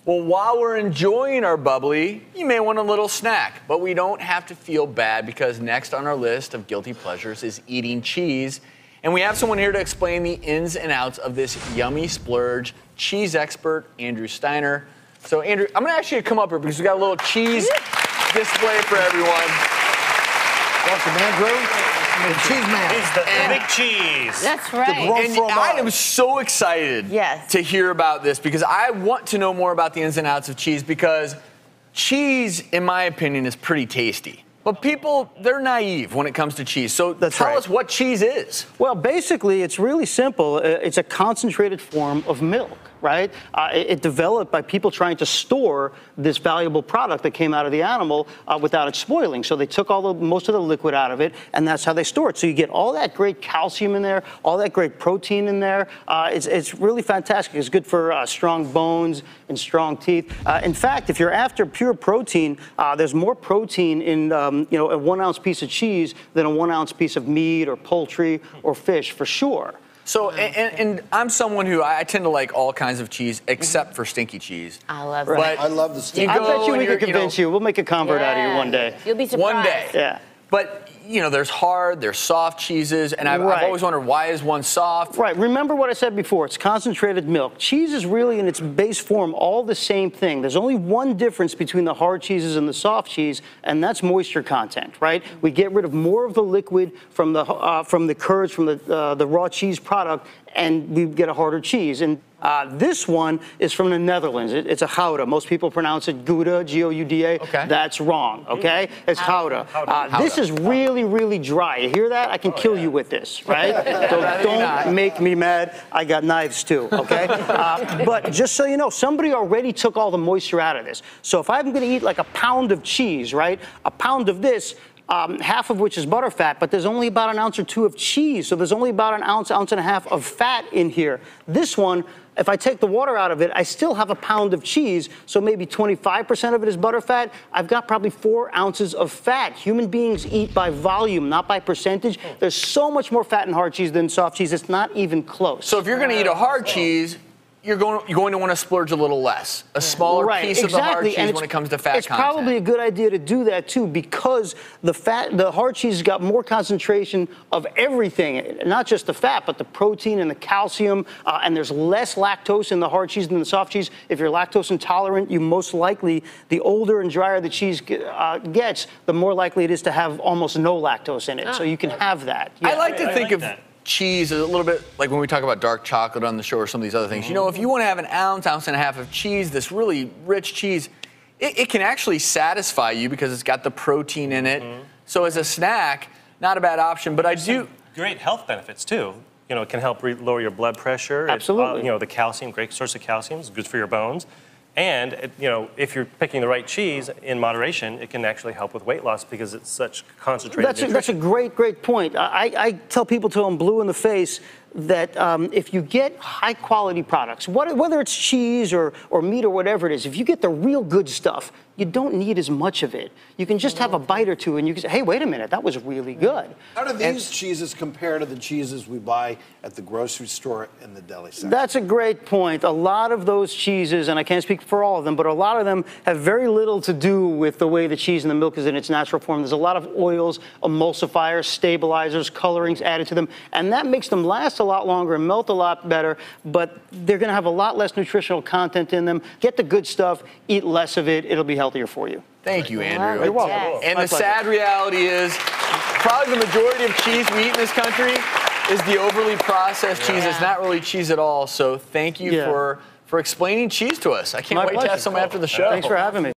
Well, while we're enjoying our bubbly, you may want a little snack, but we don't have to feel bad because next on our list of guilty pleasures is eating cheese. And we have someone here to explain the ins and outs of this yummy splurge, cheese expert, Andrew Steiner. So, Andrew, I'm going to ask you to come up here because we got a little cheese display for everyone. Welcome, Andrew. The cheese man. He's the big cheese. That's right. And I am so excited to hear about this because I want to know more about the ins and outs of cheese because cheese, in my opinion, is pretty tasty. But people, they're naive when it comes to cheese. So tell us what cheese is. Well, basically, it's really simple. It's a concentrated form of milk, right? It developed by people trying to store this valuable product that came out of the animal without it spoiling. So they took most of the liquid out of it, and that's how they store it. So you get all that great calcium in there, all that great protein in there. It's really fantastic. It's good for strong bones and strong teeth. In fact, if you're after pure protein, there's more protein in a 1 ounce piece of cheese than a 1 ounce piece of meat or poultry or fish, for sure. So, and I'm someone who I tend to like all kinds of cheese except for stinky cheese. I love that. that. I love the stinky. I bet you we could convince you. We'll make a convert out of you one day. You'll be surprised. One day. Yeah. But, there's hard, there's soft cheeses, and I've always wondered, why is one soft? Right. Remember what I said before. It's concentrated milk. Cheese is really, in its base form, all the same thing. There's only one difference between the hard cheeses and the soft cheese, and that's moisture content, right? We get rid of more of the liquid from the curds, from the raw cheese product, and we get a harder cheese. And this one is from the Netherlands. It's a Gouda. Most people pronounce it Gouda, G-O-U-D-A. Okay. That's wrong, okay? It's Gouda. This is really, really dry. You hear that? I can kill you with this, right? So don't make me mad. I got knives too, okay? But just so you know, somebody already took all the moisture out of this. So if I'm gonna eat like a pound of cheese, right? A pound of this, half of which is butterfat, but there's only about 1 ounce or 2 of cheese, so there's only about 1 ounce, ounce and a half of fat in here. This one, if I take the water out of it, I still have a pound of cheese, so maybe 25% of it is butterfat. I've got probably 4 ounces of fat. Human beings eat by volume, not by percentage. There's so much more fat in hard cheese than soft cheese, it's not even close. So if you're gonna eat a hard chease, you're going to want to splurge a little less. A smaller piece of the hard cheese when it comes to fat content. It's probably a good idea to do that too because the hard cheese has got more concentration of everything, not just the fat, but the protein and the calcium, and there's less lactose in the hard cheese than the soft cheese. If you're lactose intolerant, you most likely, the older and drier the cheese gets, the more likely it is to have almost no lactose in it. So you can have that. Yeah. I like to think of cheese is a little bit like when we talk about dark chocolate on the show or some of these other things. If you want to have 1 ounce, ounce and a half of cheese, this really rich cheese, it can actually satisfy you because it's got the protein in it. So as a snack, not a bad option. But I do great health benefits too. It can help lower your blood pressure. Absolutely. The calcium, great source of calcium, is good for your bones. And, if you're picking the right cheese in moderation, it can actually help with weight loss because it's such concentrated nutrition. That's a great point. I tell people till I'm blue in the face that if you get high quality products, whether it's cheese or meat or whatever it is, if you get the real good stuff, you don't need as much of it. You can just have a bite or two and you can say, hey, wait a minute, that was really good. How do these cheeses compare to the cheeses we buy at the grocery store in the deli section? That's a great point. A lot of those cheeses, and I can't speak for all of them, but a lot of them have very little to do with the way the cheese and the milk is in its natural form. There's a lot of oils, emulsifiers, stabilizers, colorings added to them, and that makes them last a lot longer and melt a lot better, but they're gonna have a lot less nutritional content in them. Get the good stuff, eat less of it, it'll be healthier for you. Thank you, Andrew. You're welcome. And the sad reality is, probably the majority of cheese we eat in this country is the overly processed cheese. It's not really cheese at all. So thank you for explaining cheese to us. I can't wait to have some after the show. Thanks for having me.